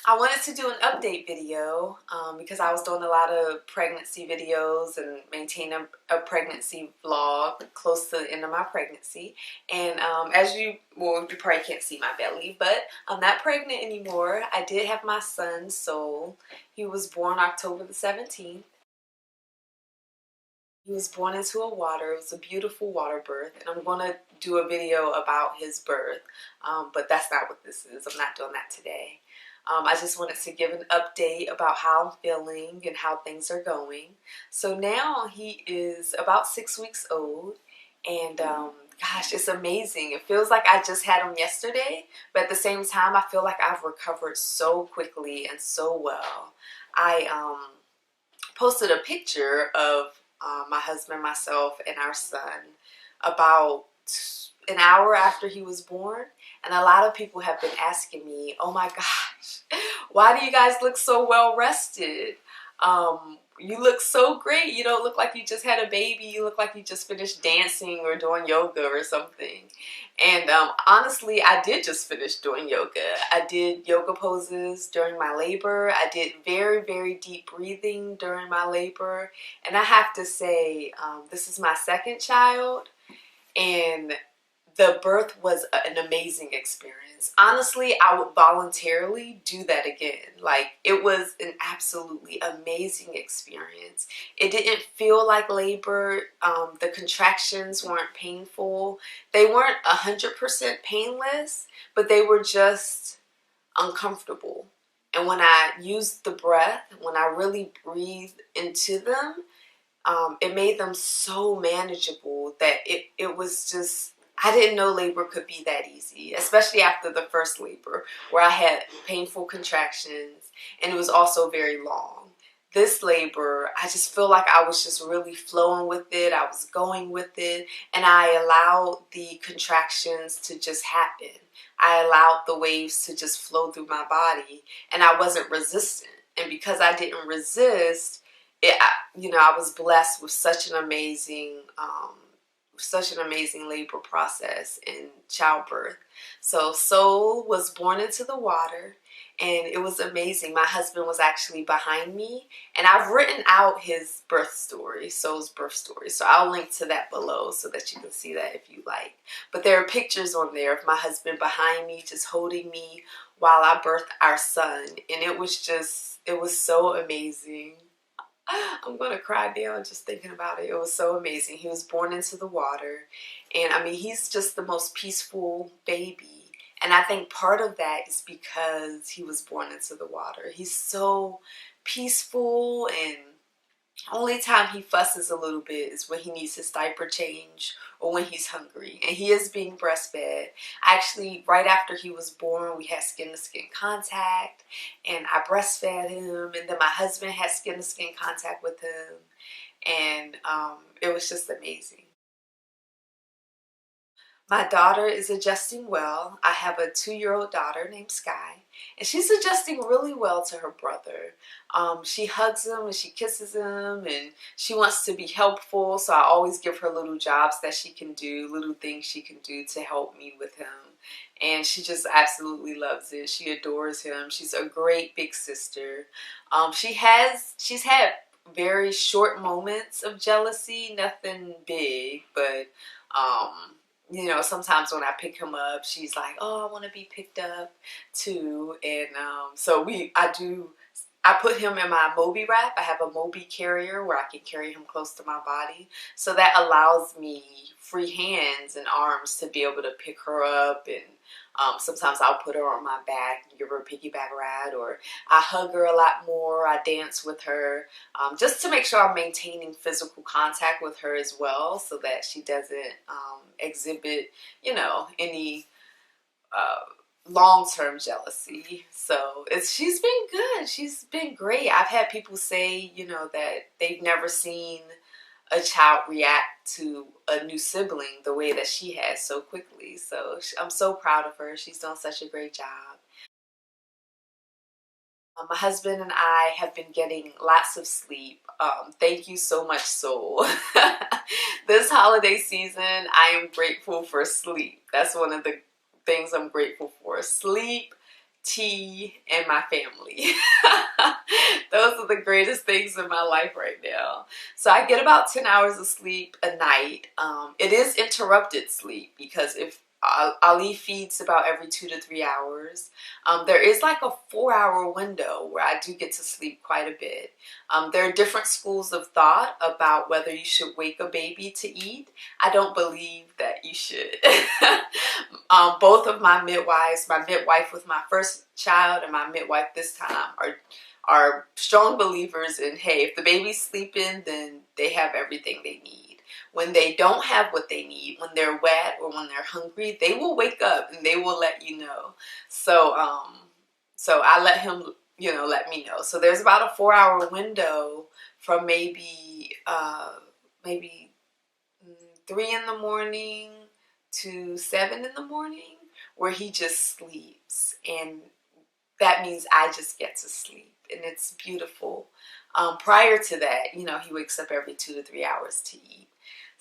I wanted to do an update video because I was doing a lot of pregnancy videos and maintaining a pregnancy vlog close to the end of my pregnancy. And as you probably can't see my belly, but I'm not pregnant anymore. I did have my son, Soul. He was born October the 17th. He was born into a water. It was a beautiful water birth, and I'm going to do a video about his birth, but that's not what this is. I'm not doing that today. I just wanted to give an update about how I'm feeling and how things are going. So now he is about 6 weeks old, and gosh, it's amazing. It feels like I just had him yesterday, but at the same time, I feel like I've recovered so quickly and so well. I posted a picture of my husband, myself, and our son about an hour after he was born, and a lot of people have been asking me, oh my gosh, why do you guys look so well rested? You look so great. You don't look like you just had a baby. You look like you just finished dancing or doing yoga or something. And honestly, I did just finish doing yoga. I did yoga poses during my labor. I did very, very deep breathing during my labor. And I have to say, this is my second child, and the birth was an amazing experience. Honestly, I would voluntarily do that again. Like, it was an absolutely amazing experience. It didn't feel like labor. The contractions weren't painful. They weren't 100% painless, but they were just uncomfortable. And when I used the breath, when I really breathed into them, it made them so manageable that it was just, I didn't know labor could be that easy, especially after the first labor where I had painful contractions and it was also very long. This labor, I just feel like I was just really flowing with it. I was going with it, and I allowed the contractions to just happen. I allowed the waves to just flow through my body, and I wasn't resistant. And because I didn't resist, I was blessed with such an amazing labor process in childbirth. So Soul was born into the water, and it was amazing. My husband was actually behind me, and I've written out his birth story, Soul's birth story. So I'll link to that below so that you can see that if you like. But there are pictures on there of my husband behind me, just holding me while I birthed our son, and it was so amazing. I'm gonna cry now just thinking about it. It was so amazing. He was born into the water, and I mean, he's just the most peaceful baby. And I think part of that is because he was born into the water. He's so peaceful, and only time he fusses a little bit is when he needs his diaper change or when he's hungry. And he is being breastfed. Actually, right after he was born, we had skin-to-skin contact, and I breastfed him. And then my husband had skin-to-skin contact with him, and it was just amazing. My daughter is adjusting well. I have a 2-year-old daughter named Sky, and she's adjusting really well to her brother. She hugs him and she kisses him, and she wants to be helpful, so I always give her little jobs that she can do, little things she can do to help me with him. And she just absolutely loves it. She adores him. She's a great big sister. She's had very short moments of jealousy, nothing big, but sometimes when I pick him up, she's like, "Oh, I want to be picked up too." And I put him in my Moby wrap. I have a Moby carrier where I can carry him close to my body. So that allows me free hands and arms to be able to pick her up. And sometimes I'll put her on my back and give her a piggyback ride, or I hug her a lot more. I dance with her, just to make sure I'm maintaining physical contact with her as well, so that she doesn't exhibit, any long-term jealousy. So she's been good. She's been great. I've had people say, that they've never seen a child react to a new sibling the way that she has so quickly. So I'm so proud of her. She's done such a great job. My husband and I have been getting lots of sleep. Thank you so much, Soul. This holiday season, I am grateful for sleep. That's one of the things I'm grateful for. Sleep, tea, and my family. Those are the greatest things in my life right now. So I get about 10 hours of sleep a night. It is interrupted sleep because if Ali feeds about every 2 to 3 hours. There is like a 4-hour window where I do get to sleep quite a bit. There are different schools of thought about whether you should wake a baby to eat. I don't believe that you should. Both of my midwives, my midwife with my first child and my midwife this time, are strong believers in, hey, if the baby's sleeping, then they have everything they need. When they don't have what they need, when they're wet or when they're hungry, they will wake up and they will let you know. So I let him, let me know. So there's about a 4-hour window from maybe 3 in the morning to 7 in the morning where he just sleeps, and that means I just get to sleep, and it's beautiful. Prior to that, he wakes up every 2 to 3 hours to eat.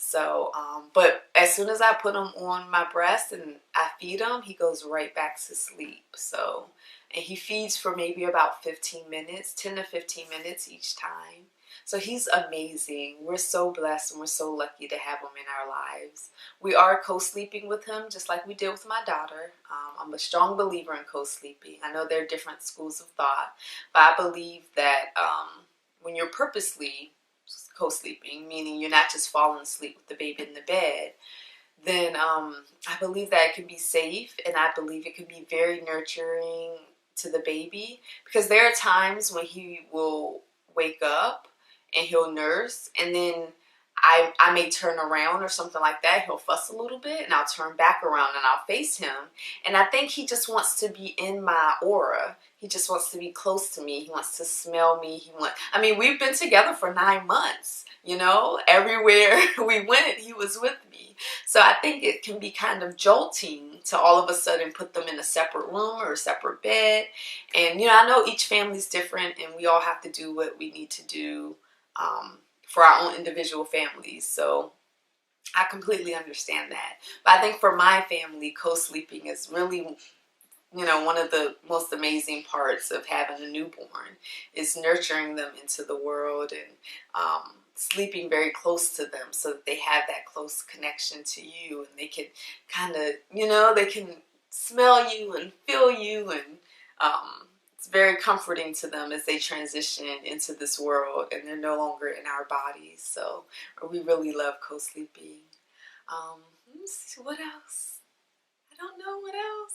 So, but as soon as I put him on my breast and I feed him, he goes right back to sleep. So, and he feeds for maybe about 15 minutes, 10 to 15 minutes each time. So he's amazing. We're so blessed and we're so lucky to have him in our lives. We are co-sleeping with him just like we did with my daughter. I'm a strong believer in co-sleeping. I know there are different schools of thought, but I believe that when you're purposely co-sleeping, meaning you're not just falling asleep with the baby in the bed, then I believe that it can be safe, and I believe it can be very nurturing to the baby, because there are times when he will wake up and he'll nurse, and then I may turn around or something like that. He'll fuss a little bit and I'll turn back around and I'll face him. And I think he just wants to be in my aura. He just wants to be close to me. He wants to smell me. We've been together for 9 months, everywhere we went, he was with me. So I think it can be kind of jolting to all of a sudden put them in a separate room or a separate bed. And, I know each family's different and we all have to do what we need to do for our own individual families. So I completely understand that. But I think for my family, co-sleeping is really, one of the most amazing parts of having a newborn is nurturing them into the world and sleeping very close to them so that they have that close connection to you, and they can kind of, they can smell you and feel you, and it's very comforting to them as they transition into this world and they're no longer in our bodies. So we really love co-sleeping. Let's see, what else? I don't know what else.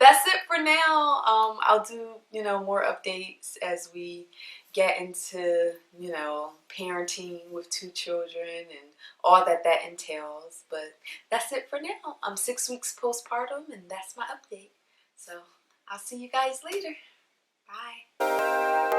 That's it for now. I'll do, more updates as we get into, parenting with 2 children and all that entails. But that's it for now. I'm 6 weeks postpartum, and that's my update. So I'll see you guys later. Bye.